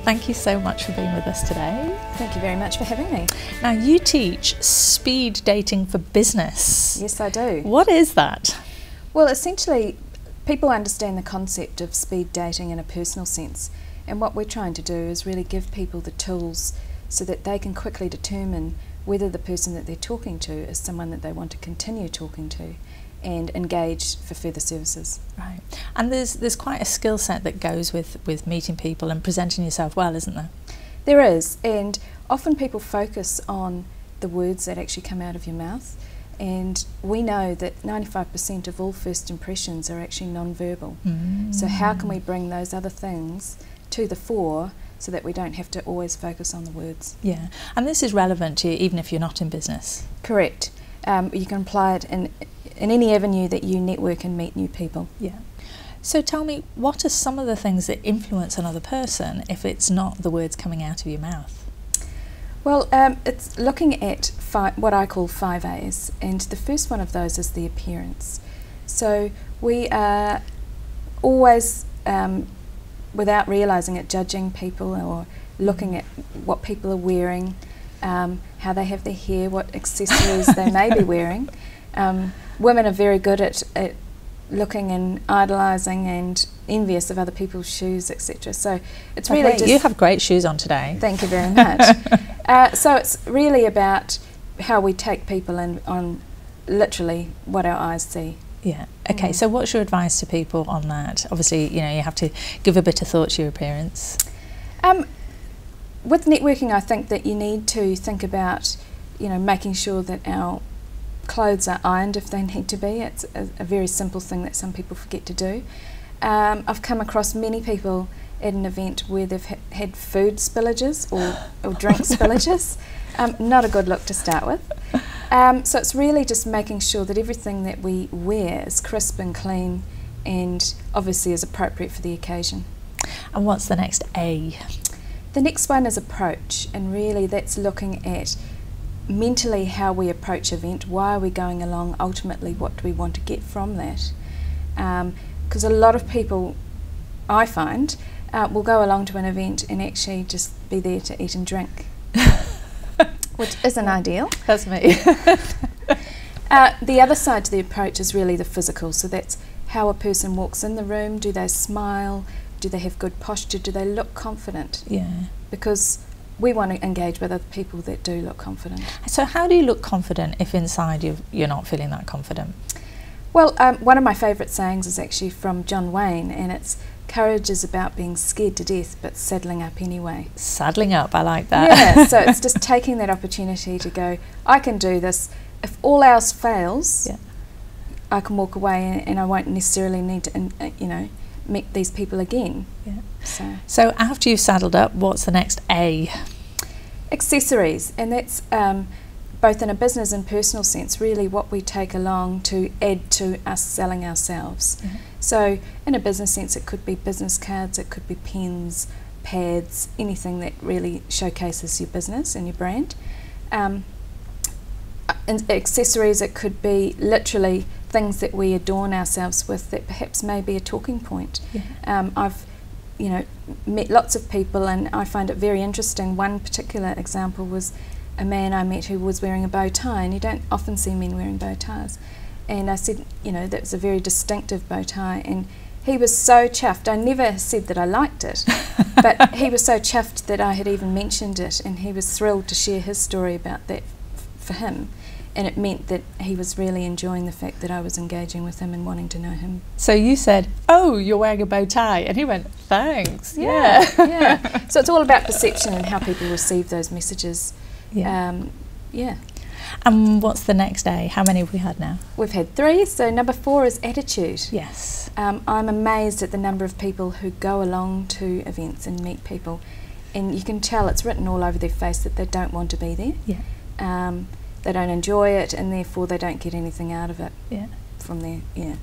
thank you so much for being with us today. Thank you very much for having me. Now, you teach speed dating for business. Yes, I do. What is that? Well, essentially, people understand the concept of speed dating in a personal sense, and what we're trying to do is really give people the tools so that they can quickly determine whether the person that they're talking to is someone that they want to continue talking to and engage for further services. Right. And there's quite a skill set that goes with meeting people and presenting yourself well, isn't there? There is, and often people focus on the words that actually come out of your mouth, and we know that 95% of all first impressions are actually non-verbal. So how can we bring those other things to the fore so that we don't have to always focus on the words? Yeah, and this is relevant to you even if you're not in business. Correct. You can apply it in any avenue that you network and meet new people. Yeah. So tell me, what are some of the things that influence another person if it's not the words coming out of your mouth? Well, it's looking at what I call 5 A's, and the first one of those is the appearance. So we are always, without realising it, judging people or looking at what people are wearing, how they have their hair, what accessories they may be wearing. Women are very good at looking and idolising and envious of other people's shoes, etc. So it's really just... You have great shoes on today. Thank you very much. So it's really about how we take people in on literally what our eyes see. Yeah. Okay. So what's your advice to people on that? Obviously, you know, you have to give a bit of thought to your appearance. With networking, I think that you need to think about, you know, making sure that our clothes are ironed if they need to be. It's a very simple thing that some people forget to do. I've come across many people at an event where they've had food spillages or drink spillages. Not a good look to start with. So it's really just making sure that everything that we wear is crisp and clean and obviously is appropriate for the occasion. And what's the next A? The next one is approach, and really that's looking at mentally how we approach event. Why are we going along? Ultimately, what do we want to get from that? Because a lot of people, I find, will go along to an event and actually just be there to eat and drink, which isn't ideal. That's me. The other side to the approach is really the physical. So that's how a person walks in the room. Do they smile? Do they have good posture? Do they look confident? Yeah. Because we want to engage with other people that do look confident. So how do you look confident if inside you're not feeling that confident? Well, one of my favourite sayings is actually from John Wayne, and it's, courage is about being scared to death but saddling up anyway. Saddling up, I like that. Yeah, so it's just taking that opportunity to go, I can do this. If all else fails, I can walk away and I won't necessarily need to, you know, meet these people again. Yeah. So after you've saddled up, what's the next A? Accessories, and that's both in a business and personal sense, really what we take along to add to us selling ourselves. So in a business sense, it could be business cards, it could be pens, pads, anything that really showcases your business and your brand. And accessories, it could be literally things that we adorn ourselves with that perhaps may be a talking point. I've met lots of people and I find it very interesting. One particular example was a man I met who was wearing a bow tie, and you don't often see men wearing bow ties. And I said, you know, that was a very distinctive bow tie, and he was so chuffed. I never said that I liked it, but he was so chuffed that I had even mentioned it, and he was thrilled to share his story about that for him. And it meant that he was really enjoying the fact that I was engaging with him and wanting to know him. So you said, oh, you're wearing a bow tie, and he went, thanks. Yeah. So it's all about perception and how people receive those messages. And what's the next A? How many have we had now? We've had 3, so number 4 is attitude. Yes. I'm amazed at the number of people who go along to events and meet people, and you can tell it's written all over their face that they don't want to be there. They don't enjoy it, and therefore they don't get anything out of it from there.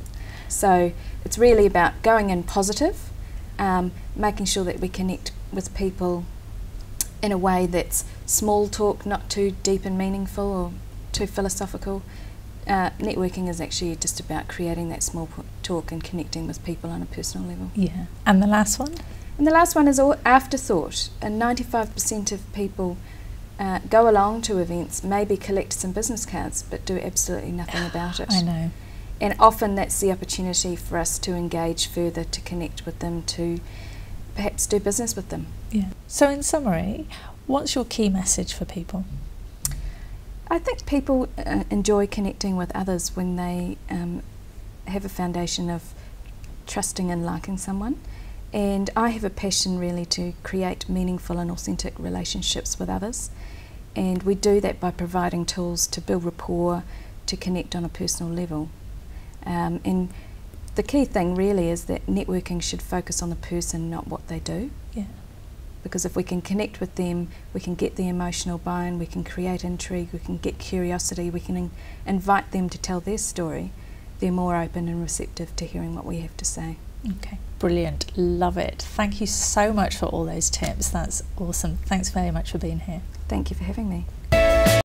So it's really about going in positive, making sure that we connect with people in a way that's small talk, not too deep and meaningful or too philosophical. Networking is actually just about creating that small talk and connecting with people on a personal level. Yeah. And the last one? And the last one is afterthought. And 95% of people go along to events, maybe collect some business cards, but do absolutely nothing about it. I know. And often that's the opportunity for us to engage further, to connect with them, to perhaps do business with them. Yeah. So in summary, what's your key message for people? I think people enjoy connecting with others when they have a foundation of trusting and liking someone. And I have a passion really to create meaningful and authentic relationships with others. And we do that by providing tools to build rapport, to connect on a personal level. And the key thing really is that networking should focus on the person, not what they do. Yeah. Because if we can connect with them, we can get the emotional buy-in, we can create intrigue, we can get curiosity, we can invite them to tell their story. They're more open and receptive to hearing what we have to say. Okay, brilliant, love it. Thank you so much for all those tips, that's awesome. Thanks very much for being here. Thank you for having me.